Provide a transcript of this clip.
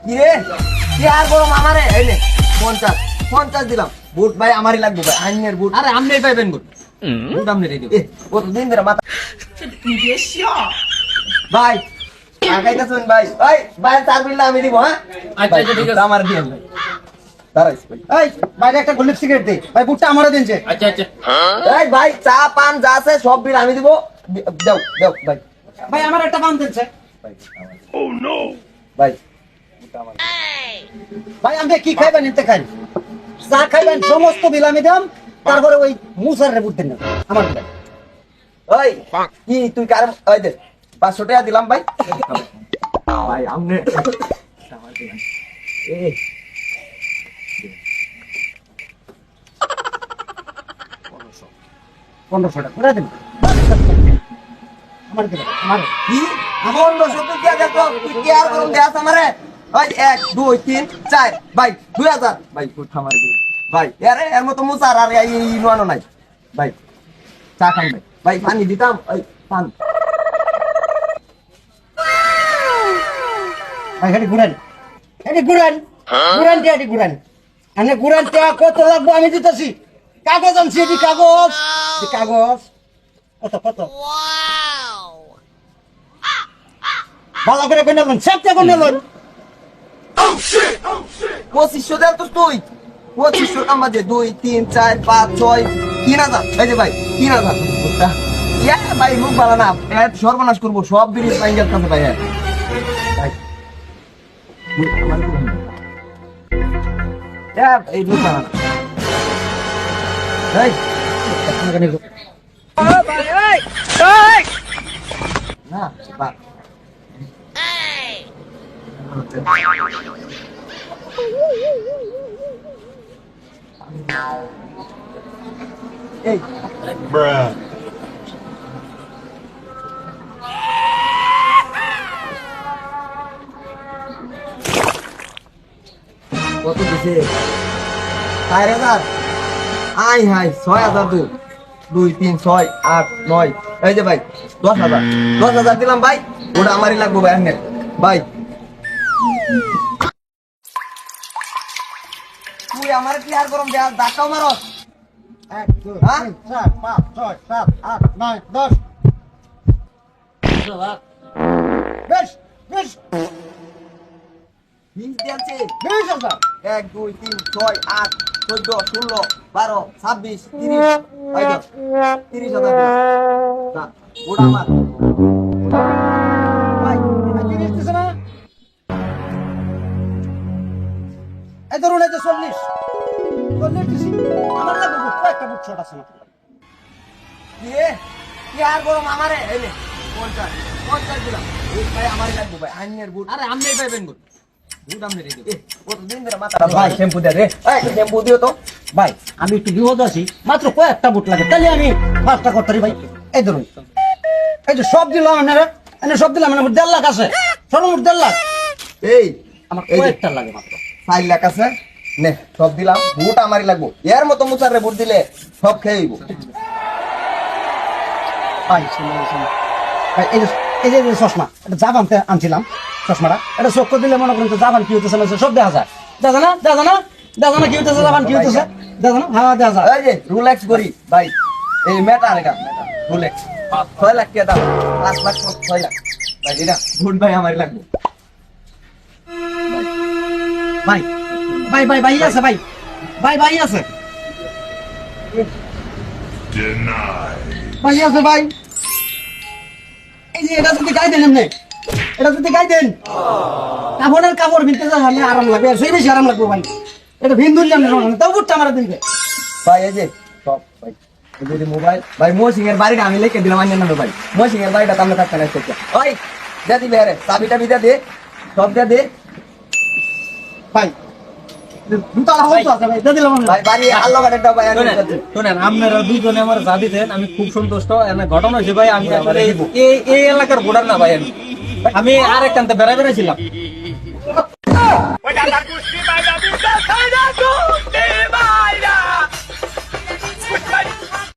কি রে কি আর গরম আমারে এই নে 50 50 দিলাম বুট ভাই আমারই লাগবে ভাই আইনের বুট আরে আমনেই পাইবেন বুট বুট আমনেই দিও কত দিন ধরে মাথা ভাই আগাইতাছেন ভাই ভাই ভাই চার বিল আমি দিব হ্যাঁ আচ্ছা আচ্ছা ঠিক আছে আমার দিন ভাই দাঁড়াইস ভাই এই বাইরে একটা গোলাপ সিগারেট দে ভাই বুটটা আমারও দিনছে। আচ্ছা আচ্ছা এই ভাই চা পান যা আছে সব বিল আমি দিব দাও দাও ভাই ভাই আমার একটা পান দিনছে। ভাই ভাই আপনি কি খাইবেন নিতে খাই চা খাইবেন সমস্ত বিল আমি দাম তারপরে ওই মুসার রে বুট দেন না আমার দিবেন। ওই কি তুই কার ওই দে 500 টাকা দিলাম ভাই ভাই আমনে এই 1500 টাকা করে দিন আমার দিবেন আমার কি আমার 500 টাকা দেখো তুই কি আর গরম দেয়াস আমারে ওই 1 2 3 4 ভাই 2000 ভাই ফুট আমার দিন ভাই আরে এর মত মুসার আর এই নোয়ানো নাই ভাই চা খান ভাই ভাই পানি দিতাম ওই পান ভাই হেডি ঘুরান হেডি ঘুরান আনে ঘুরান টা কত লাগবে আমি দিতেছি কাগজ আনছি এটি কাগজ কত ভালো করে কোন নেবেন সবটা কোন নেবেন 2500 দেন তো তুই 2500 টাকা বাজে 2 3 4 5 6 3000 এই যে ভাই 3000 বুঝতা ইয়া ভাই মুখ ভালো না এত সর্বনাশ করব সব বিরিজ পাইঙ্গেল কাছে ভাই ভাই এই মুখ ভালো না এই না বা এই কত দিছে 4000 আই হাই 6000 2 3 6 8 9 এই যে ভাই 10000 দিলাম ভাই ওটা আমারই লাগবে ভাই আঙ্গেল ভাই তুই আমার কি আর গরম দেয়া ধাক্কাও মারো 1 2 3 4 5 6 7 8 9 10 বেশ বেশ 20 দিয়েছে 20000 1 2 3 6 8 14 16 12 26 30 এই তো 30000 না ওটা আমার ভাই এটা কি দিতেছ না এই ধরুন এই যে 40 দিছি আমার লাগবে কয়েকটা বুট ছোট আছে না কি আর গরম আমারে এই নে 50 দিলাম এই ভাই আমারই লাগবে ভাই আইনের বুট আরে আমনেই পাইবেন বুট বুট আমনেই দিও কতদিন ধরে মাথা ভাই শ্যাম্পু দে রে এই শ্যাম্পু দিও তো ভাই আমি একটু বিপদ আছি মাত্র কয়েকটা বুট লাগে তাহলে আমি 5টা করতে পারি ভাই এই ধরুন এই যে সব দিলাম আপনারা এনে সব দিলাম মানে 1.5 লাখ আছে সর্বমোট 1.5 লাখ এই আমার এই যে কয়েকটা লাগে মাত্র 4 লাখ আছে নে সব দিলাম বুট আমারই লাগবে এর মতো মুচারে বুট দিলে সব খেয়েইব ভাই শুনুন ভাই এই যে চশমা এটা জাবান আনছিলাম চশমাটা এটা চোখ দিলে মনে করেন তো জাবান কি হইতেছে না সব দেখা যায় দেখা না কি হইতেছে জাবান কি হইতেছে দেখা না হ্যাঁ দেখা যায় এই যে রুলেক্স করি ভাই এই মেটার এটা রুলেক্স 6 লাখ টাকা দাম 5 লাখ 6 লাখ ভাই এটা বুট ভাই আমারই লাগবে ভাই ভাই ভাই ভাই আছে ভাই ভাই ভাই আছে ভাই আছে ভাই এই যে এটা যদি গাই দেন এমনি এটা যদি গাই দেন কাপড় ভিনতে যা হলে আরাম লাগবে আর সেই বেশি আরাম লাগবে ভাই এটা ভিন দুললাম না তাও বুটটা আমার দিবে ভাই এই যে সব ভাই এই যে মোবাইল ভাই মহসিং এর বাড়িটা আমি লিখে দিলাম আইনের নামে ভাই মহসিং এর বাড়িটা তো আমরা থাকতে না থেকে ওই দে দিবি আরে চাবিটা বিদা দে সব দে ভাই দুটালা হতো আছে ভাই দে দিলাম ভাই বাড়ি আল্লাহ গাড়িটা ভাই আমি শুনেন আপনারা দুজনে আমার যা দিতেন আমি খুব সন্তুষ্ট এনে ঘটনা হচ্ছে ভাই আমি আসলে এই এলাকার ভোটার না ভাই আমি আরেকখানতে বেড়াইছিলাম